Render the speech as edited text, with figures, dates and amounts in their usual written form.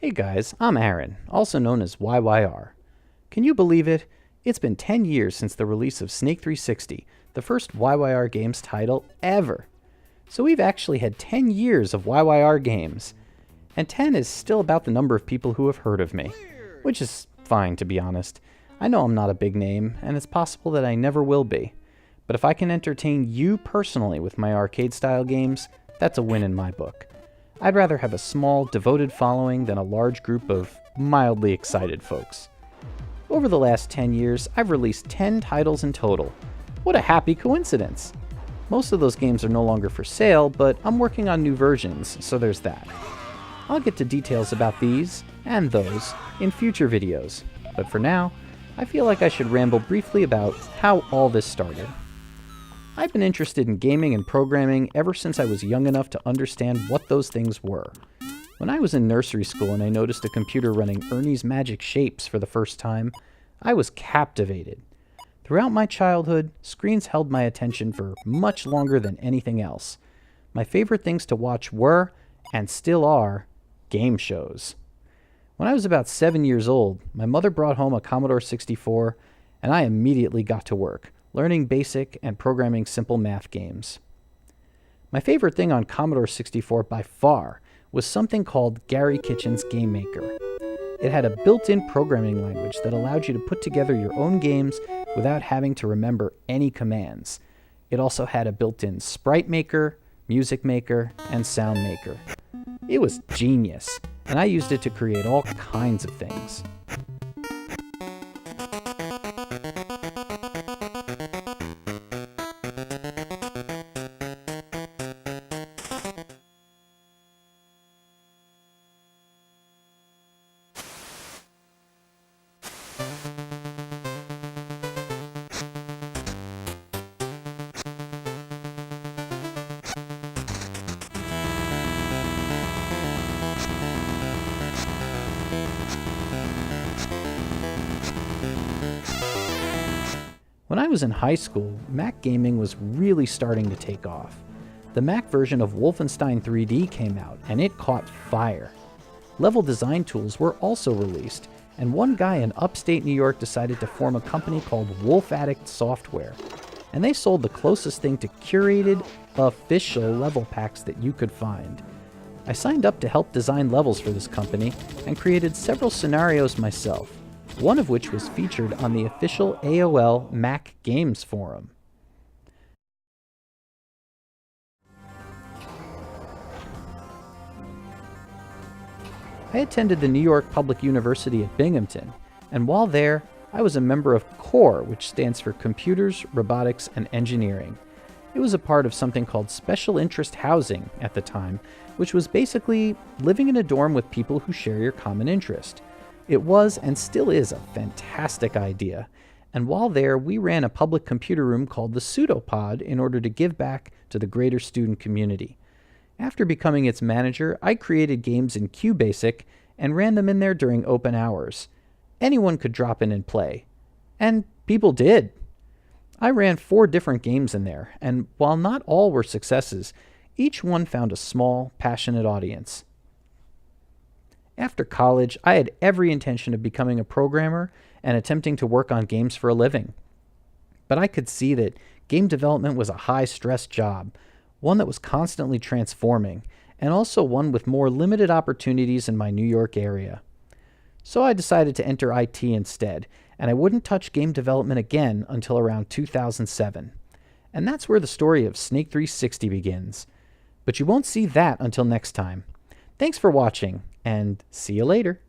Hey guys, I'm Aaron, also known as YYR. Can you believe it? It's been 10 years since the release of Snake 360, the first yyrGames title ever. So we've actually had 10 years of yyrGames. And 10 is still about the number of people who have heard of me. Which is fine, to be honest. I know I'm not a big name, and it's possible that I never will be. But if I can entertain you personally with my arcade-style games, that's a win in my book. I'd rather have a small, devoted following than a large group of mildly excited folks. Over the last 10 years, I've released 10 titles in total. What a happy coincidence! Most of those games are no longer for sale, but I'm working on new versions, so there's that. I'll get to details about these, and those, in future videos, but for now, I feel like I should ramble briefly about how all this started. I've been interested in gaming and programming ever since I was young enough to understand what those things were. When I was in nursery school and I noticed a computer running Ernie's Magic Shapes for the first time, I was captivated. Throughout my childhood, screens held my attention for much longer than anything else. My favorite things to watch were, and still are, game shows. When I was about 7 years old, my mother brought home a Commodore 64, and I immediately got to work, learning basic and programming simple math games. My favorite thing on Commodore 64 by far was something called Gary Kitchen's Game Maker. It had a built-in programming language that allowed you to put together your own games without having to remember any commands. It also had a built-in sprite maker, music maker, and sound maker. It was genius, and I used it to create all kinds of things. When I was in high school, Mac gaming was really starting to take off. The Mac version of Wolfenstein 3D came out, and it caught fire. Level design tools were also released, and one guy in upstate New York decided to form a company called Wolf Addict Software, and they sold the closest thing to curated, official level packs that you could find. I signed up to help design levels for this company, and created several scenarios myself, one of which was featured on the official AOL Mac Games forum. I attended the New York Public University at Binghamton, and while there, I was a member of CORE, which stands for Computers, Robotics, and Engineering. It was a part of something called Special Interest Housing at the time, which was basically living in a dorm with people who share your common interest. It was, and still is, a fantastic idea, and while there, we ran a public computer room called the Pseudopod in order to give back to the greater student community. After becoming its manager, I created games in QBasic and ran them in there during open hours. Anyone could drop in and play. And people did. I ran 4 different games in there, and while not all were successes, each one found a small, passionate audience. After college, I had every intention of becoming a programmer and attempting to work on games for a living. But I could see that game development was a high-stress job, one that was constantly transforming, and also one with more limited opportunities in my New York area. So I decided to enter IT instead, and I wouldn't touch game development again until around 2007. And that's where the story of Snake 360 begins. But you won't see that until next time. Thanks for watching, and see you later.